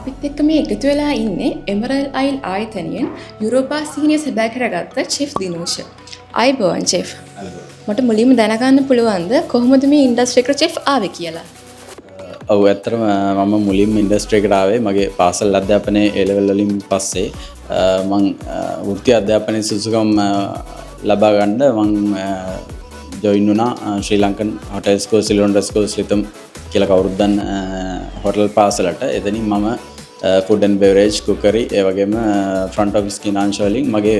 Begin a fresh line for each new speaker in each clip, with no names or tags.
අපිත් එක්ක මේ එකතු වෙලා ඉන්නේ එමරල් අයිල් ආයතනයෙන් යුරෝපා සීනිය සැබෑ කරගත්ත චෙෆ් දිනෝෂ. අයිබෝන් චෙෆ්. මට මුලින්ම දැනගන්න පුළුවන්ද කොහොමද මේ ඉන්ඩස්ට්‍රි එකට චෙෆ් ආවේ කියලා?
ඔව් ඇත්තටම මම මුලින්ම ඉන්ඩස්ට්‍රි එකට ආවේ මගේ පාසල් අධ්‍යාපනයේ A level වලින් පස්සේ මම වෘත්ති අධ්‍යාපනයේ සුසුකම් ලබා ගන්න මම ජොයින් වුණා Sri Lankan hotel school Ceylon schools ලිතම් කියලා කවුරුත් දන්න හොටල් පාසලට. එතනින් මම ෆුඩ් ඇන්ඩ් බෙවරේජ් කුකරි ඒ වගේම ෆ්‍රන්ට් ඔෆිස් කිනාංශ වලින් මගේ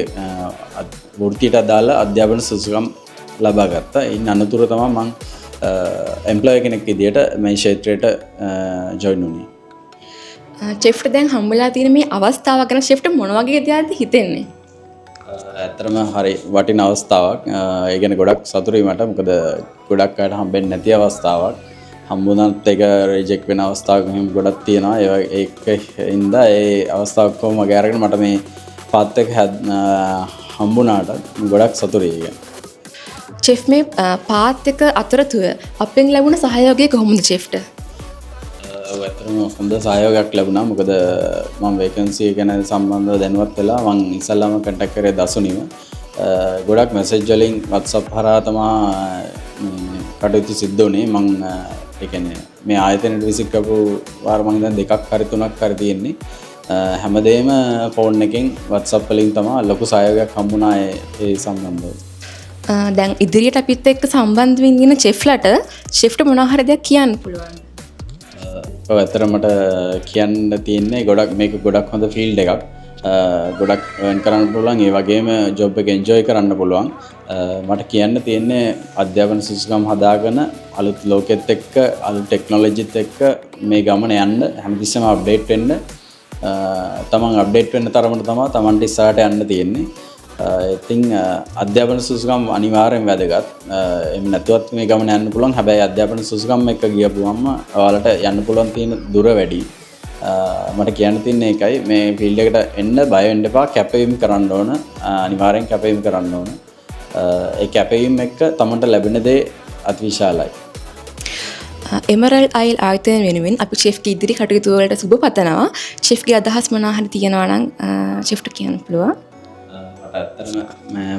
වෘත්තියට අදාළ අධ්‍යාපන සුසුකම් ලබා ගත්තා. ඉන් අනතුරු තමයි මම එම්ප්ලොයි කෙනෙක් විදියට මේ ක්ෂේත්‍රයට ජොයින් වුණේ.
චෙෆ්ට දැන් හම්බලා තියෙන මේ අවස්ථාව ගැන චෙෆ්ට මොන වගේ දෙයක්ද හිතෙන්නේ?
ඇත්තටම හරි වටින අවස්ථාවක්. ඒ කියන්නේ ගොඩක් සතුටුයි මට. මොකද ගොඩක් අයට හම්බෙන්නේ නැති අවස්ථාවක්. හම්බුනත් ඒක රිජෙක්ට් වෙන අවස්ථාවක් මෙහෙම ගොඩක් තියෙනවා. ඒකින්ද ඒ අවස්ථාවක් කොහොම මගේ අරගෙන මට මේ පාත් එක හම්බුනාට ගොඩක් සතුටුයි.
චෙෆ් මේ පාත් එක අතරතුර අපෙන් ලැබුණ සහයෝගය කොහොමද චෙෆ්ට?
ඇත්තටම හොඳ සහයෝගයක් ලැබුණා. මොකද මම වේකන්සි ගැන සම්බන්ධව දැනුවත් වෙලා මම ඉස්සල්ලාම කන්ටැක්ට් කරේ දසුනිව. ගොඩක් මැසේජ් වලින් WhatsApp හරහා තමයි කටයුතු සිද්ධ වුණේ. මම ඒ කියන්නේ මේ ආයතනයට විසිට කරපු වාර මම දැන් දෙකක් හරි තුනක් හරි තියෙන්නේ. හැමදේම ෆෝන් එකෙන් WhatsApp වලින් තමයි ලොකු සහයෝගයක් හම්බුණා ඒ සම්බන්ධව.
දැන් ඉදිරියට අපිත් එක්ක සම්බන්ධ වෙන්න ඉන්න චෙෆ්ලට චෙෆ්ට මොනවා හරි දෙයක් කියන්න පුළුවන්ද?
ඔව් ඇත්තටම මට කියන්න තියෙන්නේ මේක ගොඩක් හොඳ ෆීල්ඩ් එකක්. ගොඩක් earn කරන්න පුළුවන්. ඒ වගේම ජොබ් එක එන්ජොයි කරන්න පුළුවන්. මට කියන්න තියෙන්නේ අධ්‍යාපන සුසුකම් හදාගෙන අලුත් ලෝකෙත් එක්ක අලුත් ටෙක්නොලොජිත් එක්ක මේ ගමන යන්න හැමතිස්සෙම අප්ඩේට් වෙන්න. තමන් අප්ඩේට් වෙන්න තරමට තමයි තමන්ට ඉස්සරහට යන්න තියෙන්නේ. ඉතින් අධ්‍යාපන සුසුකම් අනිවාර්යෙන් වැදගත්. එහෙම නැතුවත් මේ ගමන යන්න පුළුවන්. හැබැයි අධ්‍යාපන සුසුකම් එක්ක ගියපුවම ඔයාලට යන්න පුළුවන් තියෙන දුර වැඩි. මට කියන්න තියෙන්නේ ඒකයි. මේ ෆීල්ඩ් එකට එන්න බය වෙන්න එපා. කැපවීම කරන්න ඕන. අනිවාර්යෙන් කැපවීම කරන්න ඕන. ඒ කැපවීම එක්ක තමන්ට ලැබෙන දේ අතිවිශාලයි.
එමරල් අයිල් ආයතනය වෙනුවෙන් අපි චෙෆ්ගේ ඉදිරි කටයුතු වලට සුබ පතනවා. චෙෆ්ගේ අදහස් මොනවා හරි තියෙනවා නම් චෙෆ්ට කියන්න පුළුවන්.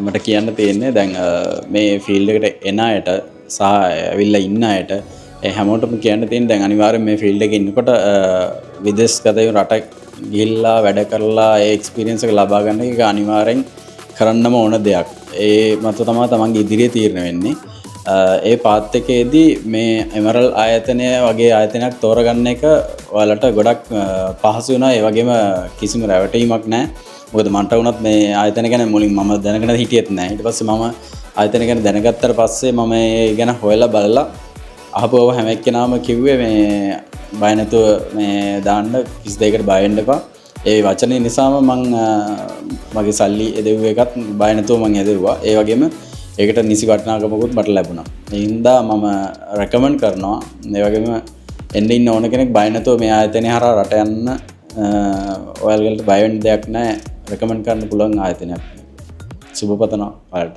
මට කියන්න තියෙන්නේ දැන් මේ ෆීල්ඩ් එකට එන අයට සහ ඇවිල්ලා ඉන්න අයට හැමෝටම කියන්න තියෙන දැන් අනිවාර්යෙන් මේ ෆීල්ඩ් එකේ ඉන්නකොට විදේශගත රටක් ගිහිල්ලා වැඩ කරලා ඒ එක්ස්පීරියන්ස් එක ලබා ගන්න එක අනිවාර්යෙන් කරන්නම ඕන දෙයක්. ඒ මත තමයි තමන්ගේ ඉදිරියේ තීරණය වෙන්නේ. ඒ පාත් එකේදී මේ එමරල් ආයතනය වගේ ආයතනයක් තෝරගන්න එක ඔයාලට ගොඩක් පහසු වෙනවා. ඒ වගේම කිසිම රැවටීමක් නැහැ. මොකද මන්ට වුණත් මේ ආයතන ගැන මුලින් මම දැනගෙන හිටියෙත් නැහැ. ඊට පස්සේ මම ආයතන ගැන දැනගත්තට පස්සේ මම ඒ ගැන හොයලා බලලා අහපුවව හැම එක්කෙනාම කිව්වේ මේ බය නැතුව මේ දාන්න 22කට බය වෙන්න එපා. ඒ වචනේ නිසාම මම මගේ සල්ලි එදෙව්ව එකත් බය නැතුව මම එදෙව්වා. ඒ වගේම ඒකට නිසි වටිනාකමකුත් මට ලැබුණා. ඒ හින්දා මම රෙකමන්ඩ් කරනවා. ඒ වගේම එන්න ඉන්න ඕන කෙනෙක් බය නැතුව මේ ආයතනය හරහා රට යන්න ඔයාලට බය වෙන්න දෙයක් නැහැ. රෙකමන්ඩ් කරන්න පුළුවන් ආයතනයක්. සුබ පතනවා ඔයාලට.